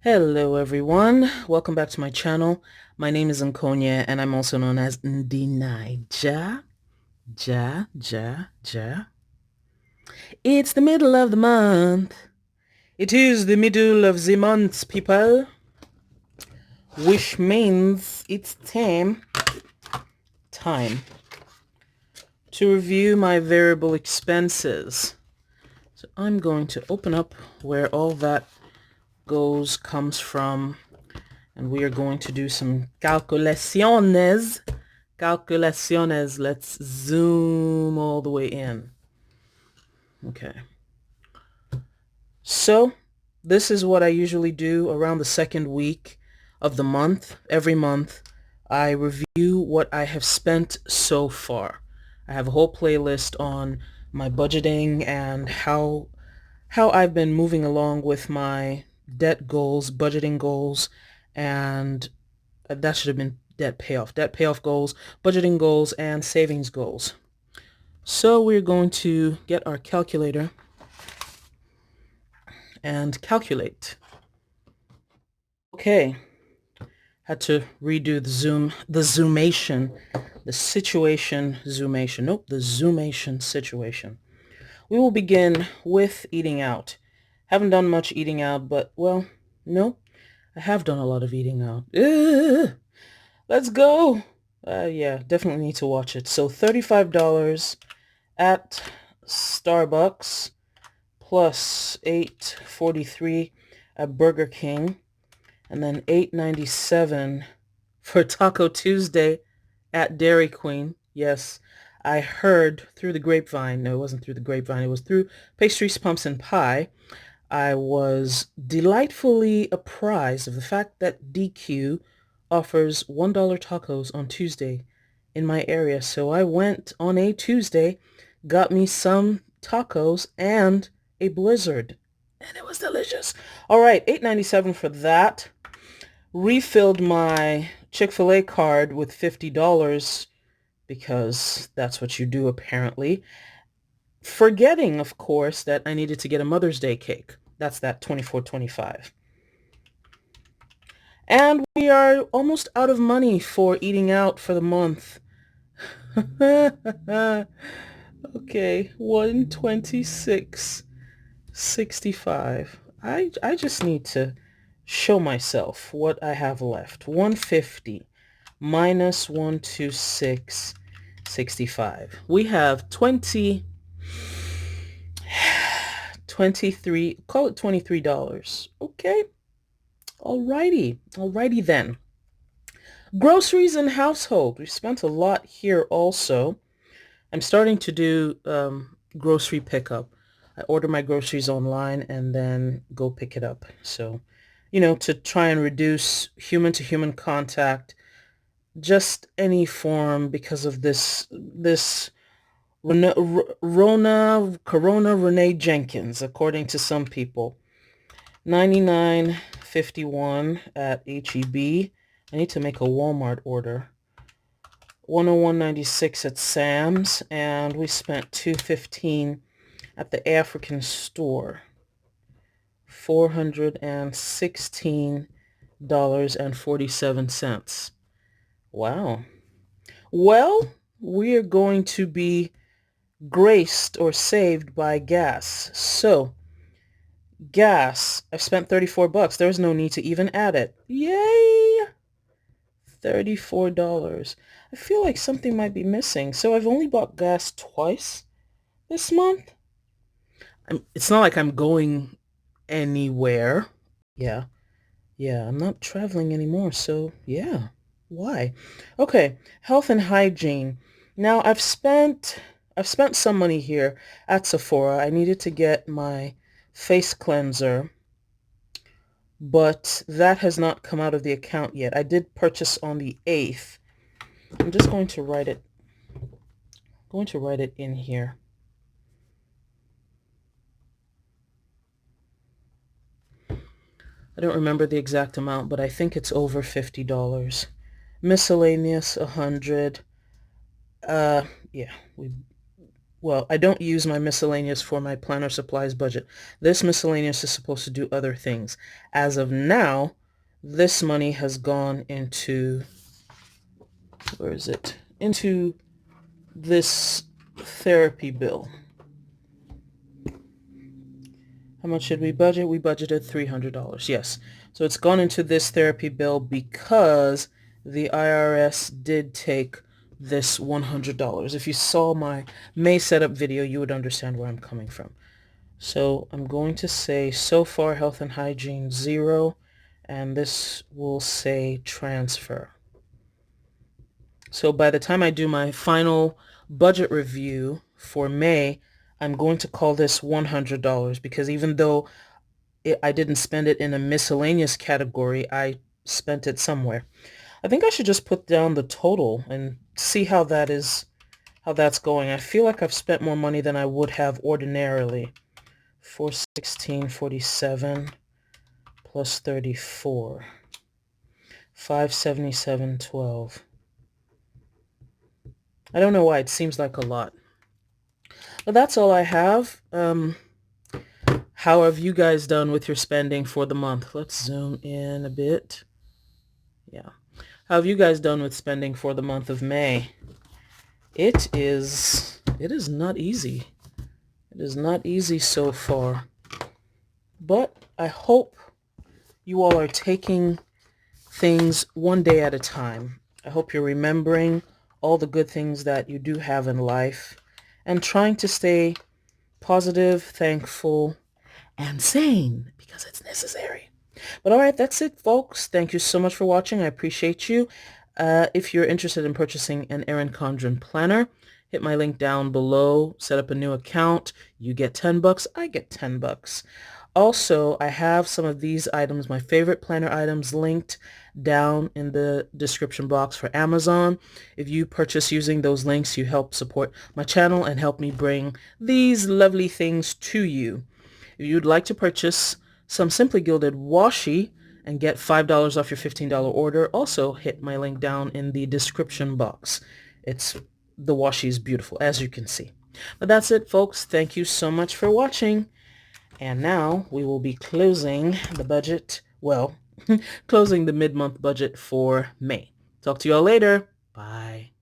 Hello everyone, welcome back to my channel. My name is Nkonye and I'm also known as NdiNaija. Ja. It's the middle of the month. It is the middle of the month, people. Which means it's time to review my variable expenses. So I'm going to open up where all that comes from, and we are going to do some calculaciones. Let's zoom all the way in. Okay. So this is what I usually do around the second week of the month. Every month I review what I have spent so far. I have a whole playlist on my budgeting and how I've been moving along with my debt goals, budgeting goals, and that should have been debt payoff goals, budgeting goals, and savings goals. So we're going to get our calculator and calculate. Okay, had to redo the zoomation, the zoomation situation. We will begin with eating out. Haven't done much eating out, but, well, no, I have done a lot of eating out. Let's go. Yeah, definitely need to watch it. So $35 at Starbucks plus $8.43 at Burger King, and then $8.97 for Taco Tuesday at Dairy Queen. Yes, I heard through the grapevine. No, it wasn't through the grapevine. It was through Pastries, Pumps, and Pie. I was delightfully apprised of the fact that DQ offers $1 tacos on Tuesday in my area. So I went on a Tuesday, got me some tacos and a blizzard, and it was delicious. All right, $8.97 for that. Refilled my Chick-fil-A card with $50 because that's what you do apparently. Forgetting, of course, that I needed to get a Mother's Day cake. That's that $24.25. And we are almost out of money for eating out for the month. Okay, $126.65. I just need to show myself what I have left. 150 minus 126.65. We have 23, call it $23. Okay. Alrighty then. Groceries and household. We spent a lot here also. I'm starting to do grocery pickup. I order my groceries online and then go pick it up. So, to try and reduce human-to-human contact, just any form, because of this Corona Renee Jenkins, according to some people. $99.51 at HEB. I need to make a Walmart order. $101.96 at Sam's, and we spent $215 at the African store. $416.47. Wow. Well, we are going to be graced or saved by gas. So, gas, I've spent $34. There's no need to even add it. Yay! $34. I feel like something might be missing. So I've only bought gas twice this month. It's not like I'm going anywhere. Yeah, I'm not traveling anymore. So yeah, why? Okay, health and hygiene. Now I've spent some money here at Sephora. I needed to get my face cleanser, but that has not come out of the account yet. I did purchase on the 8th. I'm just going to write it in here. I don't remember the exact amount, but I think it's over $50. Miscellaneous, $100. Yeah, well, I don't use my miscellaneous for my planner supplies budget. This miscellaneous is supposed to do other things. As of now, this money has gone into, where is it? Into this therapy bill. How much did we budget? We budgeted $300. Yes. So it's gone into this therapy bill because the IRS did take this $100. If you saw my May setup video, you would understand where I'm coming from. So I'm going to say so far health and hygiene 0, and this will say transfer. So by the time I do my final budget review for May, I'm going to call this $100 because even though I didn't spend it in a miscellaneous category, I spent it somewhere. I think I should just put down the total and see how that's going. I feel like I've spent more money than I would have ordinarily. 416.47 plus 34. 577.12. I don't know why it seems like a lot. But that's all I have. How have you guys done with your spending for the month? Let's zoom in a bit. Yeah. How have you guys done with spending for the month of May? It is not easy. It is not easy so far. But I hope you all are taking things one day at a time. I hope you're remembering all the good things that you do have in life and trying to stay positive, thankful, and sane because it's necessary. But all right, that's it, folks. Thank you so much for watching. I appreciate you. If you're interested in purchasing an Erin Condren planner, hit my link down below. Set up a new account. You get $10. I get $10. Also, I have some of these items, my favorite planner items, linked down in the description box for Amazon. If you purchase using those links, you help support my channel and help me bring these lovely things to you. If you'd like to purchase some Simply Gilded washi and get $5 off your $15 order, also hit my link down in the description box. The washi is beautiful, as you can see. But that's it, folks. Thank you so much for watching. And now we will be closing the budget, well, closing the mid-month budget for May. Talk to you all later. Bye.